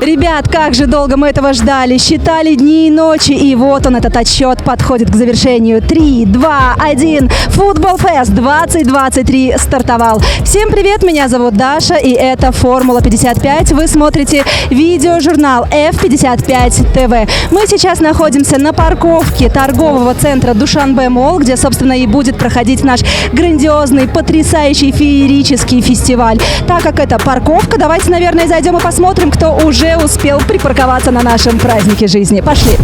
Ребят, как же долго мы этого ждали, считали дни и ночи, и вот он, этот отсчет подходит к завершению. 3, 2, 1. Футбол Фест 2023 стартовал. Всем привет, меня зовут Даша, и это Формула 55. Вы смотрите видеожурнал F55 TV. Мы сейчас находимся на парковке торгового центра Душанбе Молл, где, собственно, и будет проходить наш грандиозный, потрясающий, феерический фестиваль. Так как это парковка, давайте, наверное, зайдем и посмотрим, кто уже успел припарковаться на нашем празднике жизни. Пошли!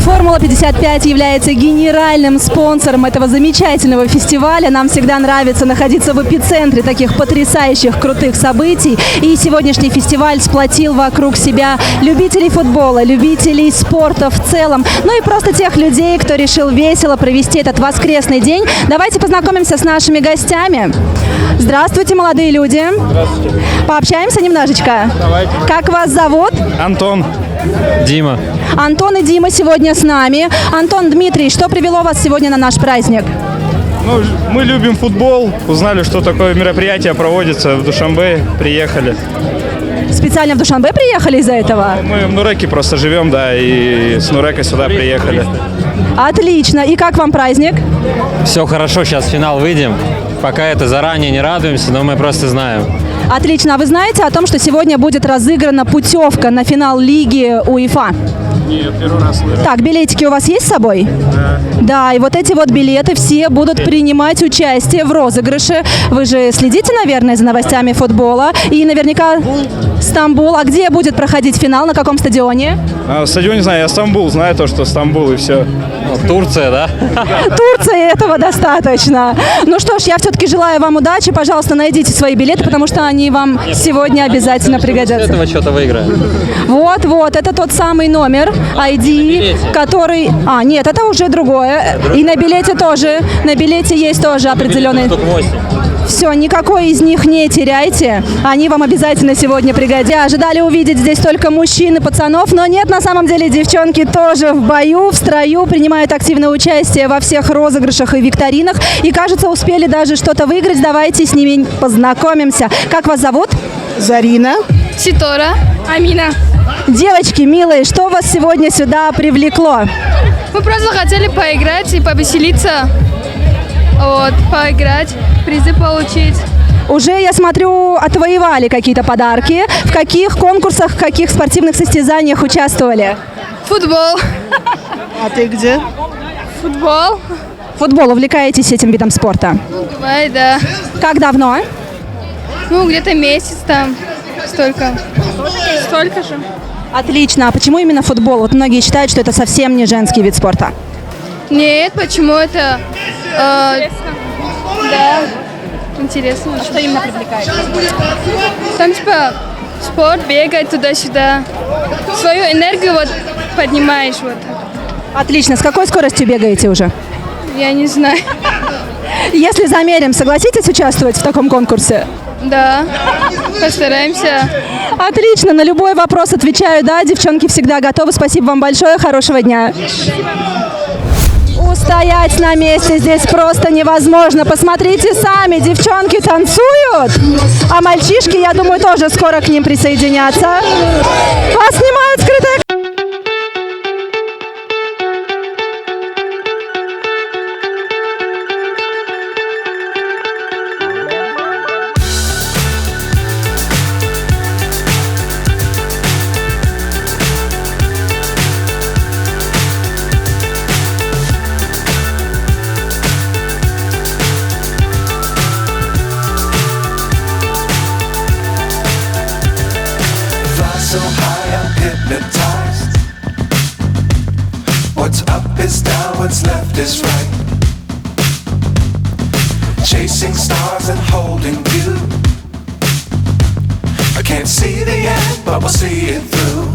Формула 55 является генеральным спонсором этого замечательного фестиваля. Нам всегда нравится находиться в эпицентре таких потрясающих, крутых событий. И сегодняшний фестиваль сплотил вокруг себя любителей футбола, любителей спорта в целом, ну и просто тех людей, кто решил весело провести этот воскресный день. Давайте познакомимся с нашими гостями. Здравствуйте, молодые люди. Здравствуйте. Пообщаемся немножечко? Давайте. Как вас зовут? Антон. Дима. Антон и Дима сегодня с нами. Антон, Дмитрий, что привело вас сегодня на наш праздник? Ну, мы любим футбол, узнали, что такое мероприятие проводится в Душанбе, приехали. Специально в Душанбе приехали из-за этого? Мы в Нуреке просто живем, да, и с Нурека сюда приехали. Отлично. И как вам праздник? Все хорошо, сейчас в финал выйдем. Пока это заранее не радуемся, но мы просто знаем. Отлично. А вы знаете о том, что сегодня будет разыграна путевка на финал Лиги УЕФА? Нет, первый раз. Так, билетики у вас есть с собой? Да. Да, и вот эти вот билеты все будут принимать участие в розыгрыше. Вы же следите, наверное, за новостями футбола. И наверняка Стамбул. А где будет проходить финал? На каком стадионе? Стадион не знаю, я Стамбул, знаю то, что Стамбул и все. Турция, да? Турции этого достаточно. Ну что ж, я все-таки желаю вам удачи. Пожалуйста, найдите свои билеты, потому что они вам сегодня обязательно пригодятся. Этого что-то выиграем. Вот, это тот самый номер ID, который... А, нет, это уже другое. И на билете тоже. На билете есть тоже определенный... Штук 8. Все, никакой из них не теряйте. Они вам обязательно сегодня пригодятся. Ожидали увидеть здесь только мужчин и пацанов, но нет, на самом деле девчонки тоже в бою, в строю, принимают активное участие во всех розыгрышах и викторинах. И, кажется, успели даже что-то выиграть. Давайте с ними познакомимся. Как вас зовут? Зарина. Ситора. Амина. Девочки, милые, что вас сегодня сюда привлекло? Мы просто хотели поиграть и повеселиться. Вот, поиграть, призы получить. Уже, я смотрю, отвоевали какие-то подарки. В каких конкурсах, в каких спортивных состязаниях участвовали? Футбол. А ты где? Футбол. Футбол, увлекаетесь этим видом спорта? Бывает, да. Как давно? Ну, где-то месяц там. Столько. Столько же. Отлично. А почему именно футбол? Вот многие считают, что это совсем не женский вид спорта. Нет, почему это? Да. Интересно. Что именно привлекает? Там типа спорт, бегать туда-сюда. Свою энергию вот поднимаешь вот. Отлично. С какой скоростью бегаете уже? Я не знаю. Если замерим, согласитесь участвовать в таком конкурсе? Да. Постараемся. Отлично. На любой вопрос отвечаю «да». Девчонки всегда готовы. Спасибо вам большое. Хорошего дня. Устоять на месте здесь просто невозможно. Посмотрите сами, девчонки танцуют, а мальчишки, я думаю, тоже скоро к ним присоединятся. Вас снимают скрытое... So high I'm hypnotized. What's up is down, what's left is right. Chasing stars and holding you. I can't see the end, but we'll see it through.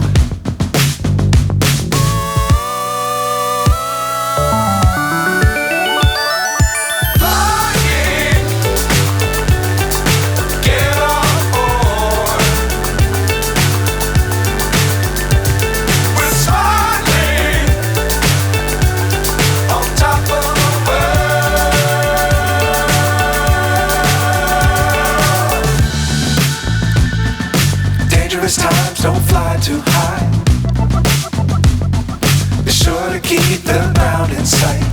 Nervous times don't fly too high. Be sure to keep the ground in sight.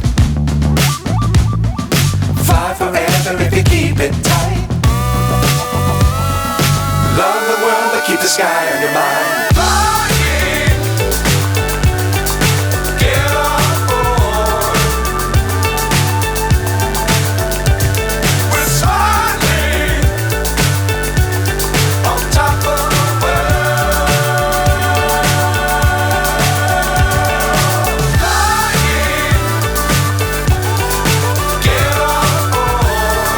Fly forever if you keep it tight. Love the world but keep the sky on your mind. Flying, get on board. We're smiling on top of the world. Flying, get on board.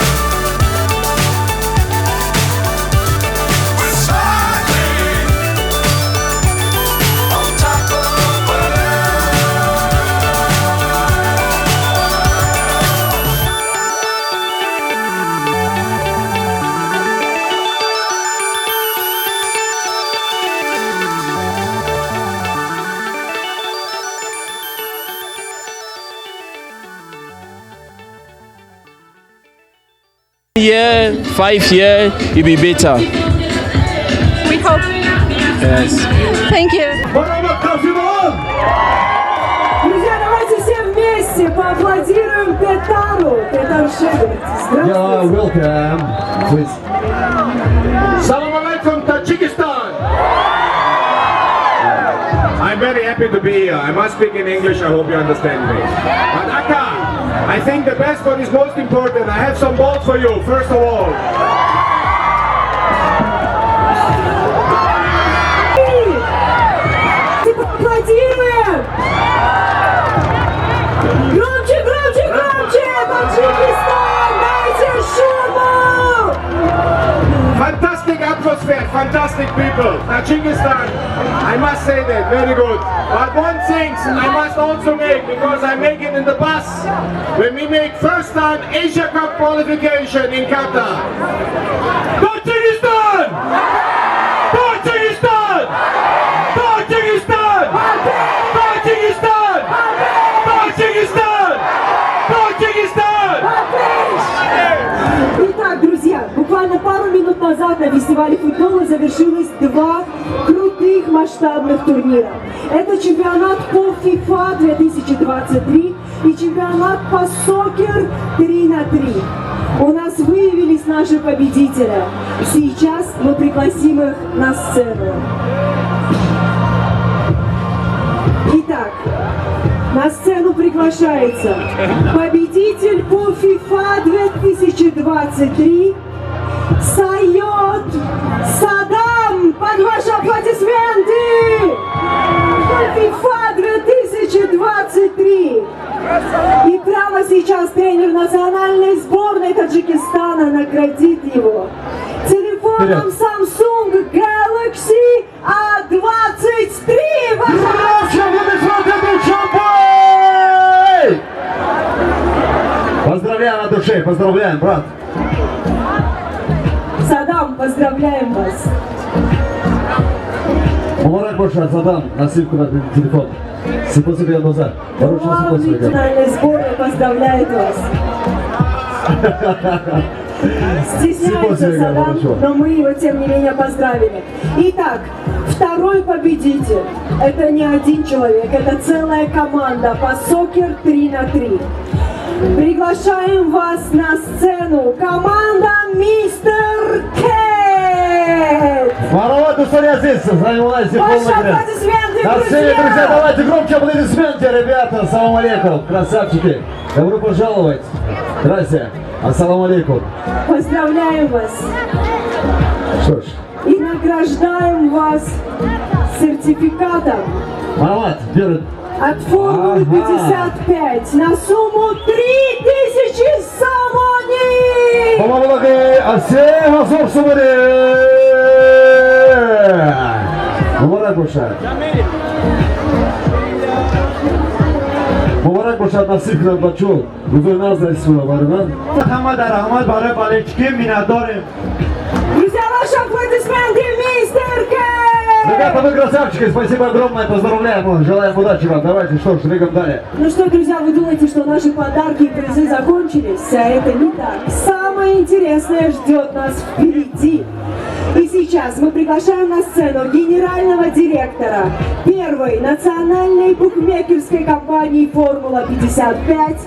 We're smiling on top of the world. Year, 5 year, it be better. We hope. Yes. Thank you. Друзья, давайте все вместе поаплодируем Петару. Петар Шегет. Здравствуйте. Welcome. Please. Salam alaikum, Tajikistan. I'm very happy to be here. I must speak in English. I hope you understand me. But Akka, I think the best one is most important. I have some balls for you, first of all. Поаплодируем. Громче, громче, громче. Таджикистан, дайте шуму. Fantastic atmosphere, fantastic people. Tajikistan, I must say that, very good. But one thing I must also make, because I make it in the bus, when we make first time Asia Cup qualification in Qatar. Tajikistan! Tajikistan! Tajikistan! Tajikistan! Tajikistan! Tajikistan! Итак, друзья, буквально пару минут назад на фестивале футбола завершилось два крутых масштабных турнира. Это чемпионат по FIFA 2023 и чемпионат по сокер 3х3. У нас выявились наши победители. Сейчас мы пригласим их на сцену. Итак, на сцену приглашается победитель по FIFA 2023 Сайот Садам. Под ваши аплодисменты! По FIFA 2023. И прямо сейчас тренер национальной сборной Таджикистана наградит его телефоном Samsung Galaxy A23. Поздравляем от души, поздравляем, брат. Садам, поздравляем вас. Мубарак Башар, Садам, насыпку на телефон. Сыпу себе назад. Глава национальной сборной поздравляет вас. Стесняется Садам, но мы его тем не менее поздравили. Итак, второй победитель. Это не один человек, это целая команда по сокер 3х3. Приглашаем вас на сцену. Команда Мистер Кэт. Марват Усарязис, занимайся Ваши полный ряд. аплодисменты, На сцене, друзья, давайте громче аплодисменты, ребята. Ассаламу алейкум, красавчики. Добро пожаловать. Здрасте. Ассаламу алейкум. Поздравляем вас. Что ж. И награждаем вас сертификатом Марват, держит. от Формулы 55 на сумму 3000 самони. Помогли, а все Азов Сумари. Мубарак Башар. Мубарак Башар насип кунад бачо. Бузург назарид суна бардан. Ҳама дар Аҳмад барои балечки миннатдорем. Друзья, ваши аплодисменты, мистер Кэт! Ребята, вы красавчики, спасибо огромное, поздравляем, желаем удачи вам. Давайте, что ж, двигаем далее. Ну что, друзья, вы думаете, что наши подарки и призы закончились? А это не так. Самое интересное ждет нас впереди. И сейчас сейчас мы приглашаем на сцену генерального директора первой национальной букмекерской компании «Формула-55»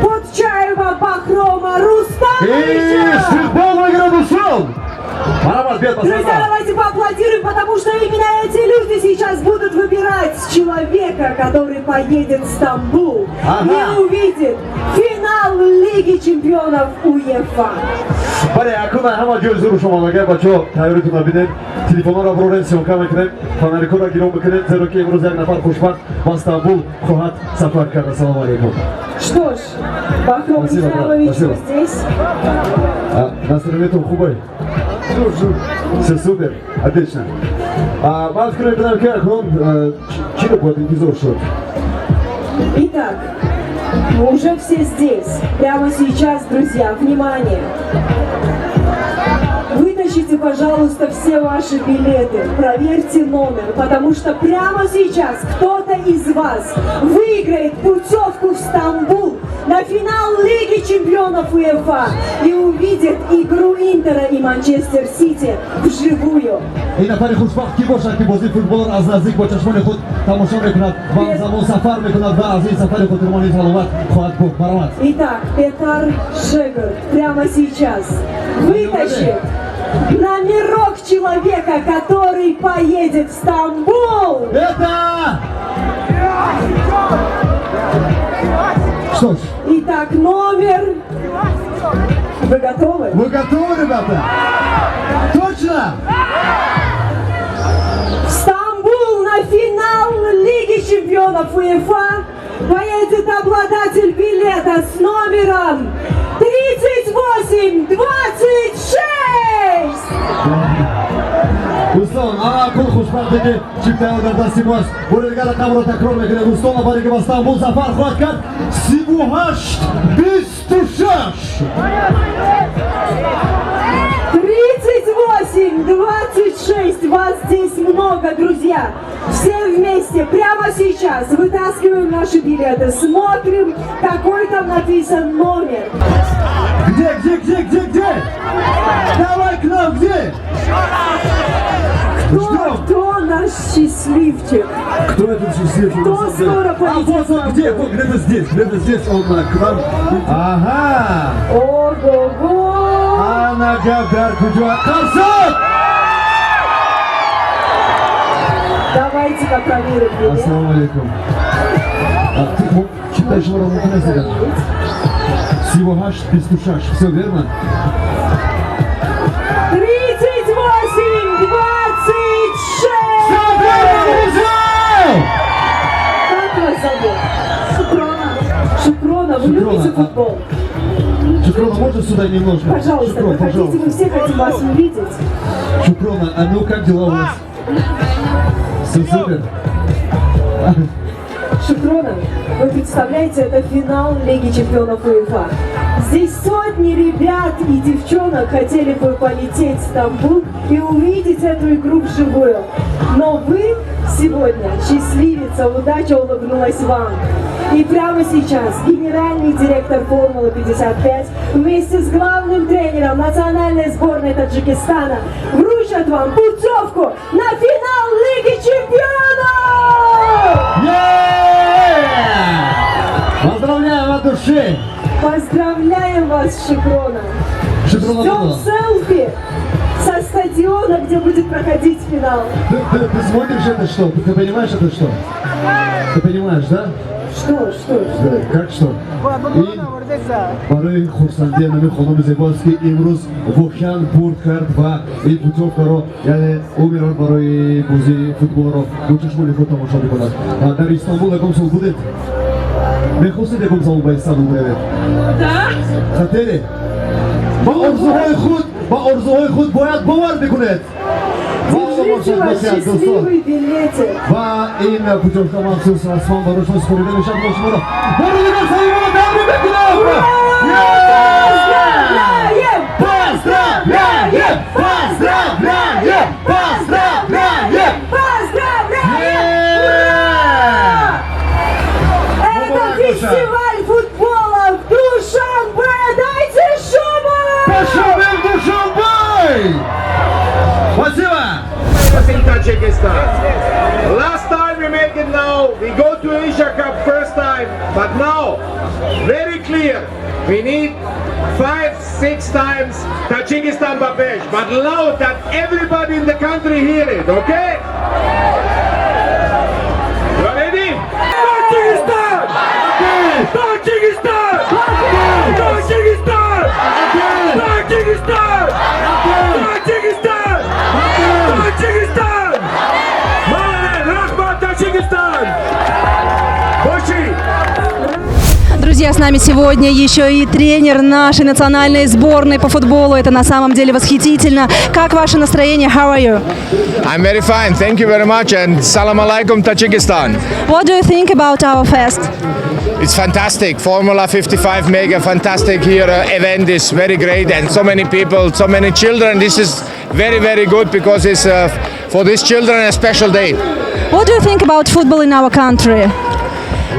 Подчаева Бахрома Рустамовича. Футбольный градусов! Друзья, давайте поаплодируем, потому что именно эти люди сейчас будут выбирать человека, который поедет в Стамбул и увидит финал Лиги чемпионов УЕФА. برای اکنون همه جز رو شما لگه بچه ها تایورتون رو بینید تلفن را برو رنسی مکان میکنید فناریکو را گیرون بکنید زیرا که امروز یک نفر خوشبخت با استانبول خواهد سفر کرد. السلام علیکم. Что ж, Бахром Рустамович здесь. Настроение хубое? Все супер, отлично. Мы откроем перед вами чего будет интересно. Итак, мы уже все здесь. Прямо сейчас, друзья, внимание! Вытащите, пожалуйста, все ваши билеты, проверьте номер, потому что прямо сейчас кто-то из вас выиграет путевку в Стамбул на финал Лиги чемпионов УЕФА и увидит игру Интера и Манчестер Сити вживую. این نفر خوشبخت کی باشد که بازی فوتبال را از نزدیک با چشمان خود تماشا میکند و زمان سفر میکند و از این سفر خود روانی سلامت خواهد بود. برآمد. Итак, Петар Шегер прямо сейчас вытащит номерок человека, который поедет в Стамбул. Это! Что ж? Итак, номер. Вы готовы? Вы готовы, ребята? Точно? В Стамбул на финал Лиги чемпионов УЕФА поедет обладатель билета с номером 3826! دوستان کل خوشبختی که چیفته ها در دستی ماست بوریدگر رقم را تکرار میکنه دوستان برای که با استانبول سفر خواهد کرد 38 26 38-26, вас здесь много, друзья. Все вместе, прямо сейчас вытаскиваем наши билеты, смотрим, какой там написан номер. Где? Давай к нам, где? Кто наш счастливчик? Кто этот счастливчик? Кто скоро полетит? Вот, где? Вот, где-то здесь, он к нам. Ага! Ого-го! Ana Gaber Kucua Kalsın! Давайте-ка проверим билет. Ассаламу алейкум. Читай еще раз на всего хаш, без тушаш. Все верно? 38-26! Как вас зовут? Шукрана, вы любите футбол? Шукрана, можно сюда немножко? Пожалуйста, Шукрана, проходите, мы все хотим вас увидеть. Шукрана, а ну как дела у вас? Все супер? Шукрана, вы представляете, это финал Лиги чемпионов УЕФА. Здесь сотни ребят и девчонок хотели бы полететь в Стамбул и увидеть эту игру вживую. Но вы сегодня счастливица, удача улыбнулась вам. И прямо сейчас генеральный директор «Формулы-55» вместе с главным тренером национальной сборной Таджикистана вручат вам путевку на финал Лиги чемпионов! Поздравляем от души! Поздравляем вас, Шукрана! Ждем селфи со стадиона, где будет проходить финал. Ты смотришь это что? Ты понимаешь это что? Ты понимаешь, да? Что? Как что? برای خورسندی نمی خانم زیباست که امروز وکیل برد کرد و این پوتوفکا رو یعنی او میران برای بازی فوتبال رو با چشمان خود تماشا میکند. در استانبول یکم سال بودید؟ میخواستید یکم سال به استانبول برید؟ خاطره؟ با ارزوهای خود باید باور بکنید. Держите ваш счастливый билетик. و این پوتوفکا مخصوص اسمان براش مسپریده میشد با شما رو بردیگر سایمان تبریک بکنم! Это фестиваль футбола в Душанбе! Дайте шума! Душанбе! Спасибо! Tajikistan. Last time we make it now, we go to Asia Cup first time, but now, very clear, we need 5-6 times Tajikistan Babesh, but loud that everybody in the country hear it, okay? You ready? Tajikistan! Tajikistan! Tajikistan! Tajikistan! Tajikistan! Tajikistan! Malay, Rahmat, Tajikistan! Boshi! Друзья, с нами сегодня еще и тренер нашей национальной сборной по футболу. Это на самом деле восхитительно. Как ваше настроение? How are you? I'm very fine, thank you very much, and Salam Alaikum Tajikistan. What do you think about our fest? It's fantastic. Formula 55 mega fantastic here event is very great, and so many people, so many children. This is very, very good because it's for these children a special day. What do you think about football in our country?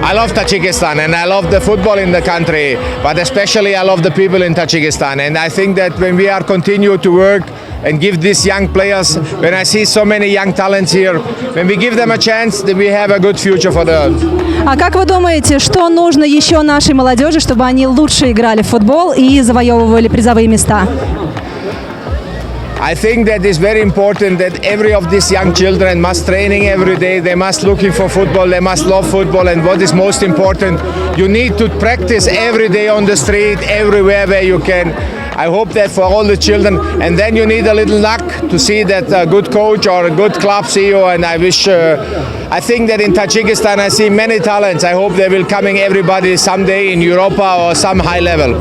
I love Tajikistan and I love the football in the country, but especially I love the people in Tajikistan. And I think that when we are continue to work and give these young players, when I see so many young talents here, when we give them a chance, then we have a good future for them. А как вы думаете, что нужно еще нашей молодежи, чтобы они лучше играли в футбол и завоевывали призовые места? I think that it's very important that every of these young children must training every day. They must looking for football. They must love football. And what is most important, you need to practice every day on the street, everywhere where you can. I hope that for all the children, and then you need a little luck to see that a good coach or a good club see you. And I wish, I think that in Tajikistan I see many talents. I hope they will coming everybody someday in Europa or some high level.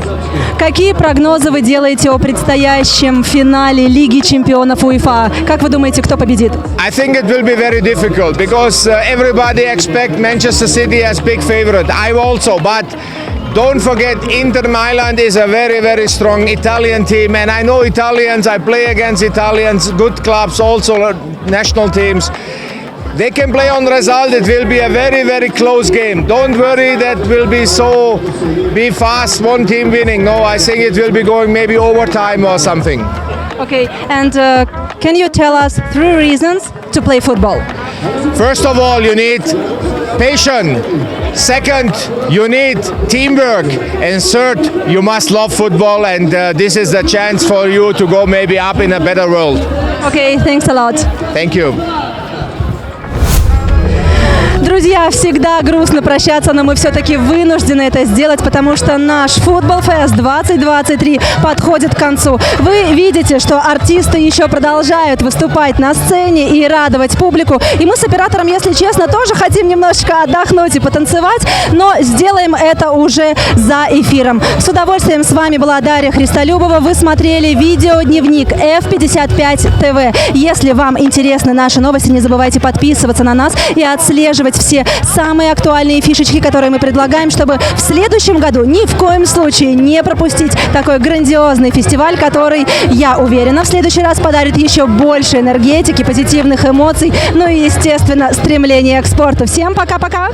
Какие прогнозы вы делаете о предстоящем финале Лиги чемпионов УЕФА? Как вы думаете, кто победит? I think it will be very difficult because everybody expect Manchester City as big favorite. I also, but don't forget Inter Milan is a very, very strong Italian team, and I know Italians, I play against Italians, good clubs, also national teams. They can play on result. It will be a very, very close game. Don't worry that will be fast, one team winning. No, I think it will be going maybe overtime or something. Okay, and can you tell us 3 reasons to play football? First of all, you need patience. Second, you need teamwork. And third, you must love football, and this is the chance for you to go maybe up in a better world. Okay, thanks a lot. Thank you. Друзья, всегда грустно прощаться, но мы все-таки вынуждены это сделать, потому что наш футбол-фест 2023 подходит к концу. Вы видите, что артисты еще продолжают выступать на сцене и радовать публику. И мы с оператором, если честно, тоже хотим немножечко отдохнуть и потанцевать, но сделаем это уже за эфиром. С удовольствием с вами была Дарья Христолюбова. Вы смотрели видеодневник F55 TV. Если вам интересны наши новости, не забывайте подписываться на нас и отслеживать все самые актуальные фишечки, которые мы предлагаем, чтобы в следующем году ни в коем случае не пропустить такой грандиозный фестиваль, который, я уверена, в следующий раз подарит еще больше энергетики, позитивных эмоций, ну и, естественно, стремления к спорту. Всем пока-пока!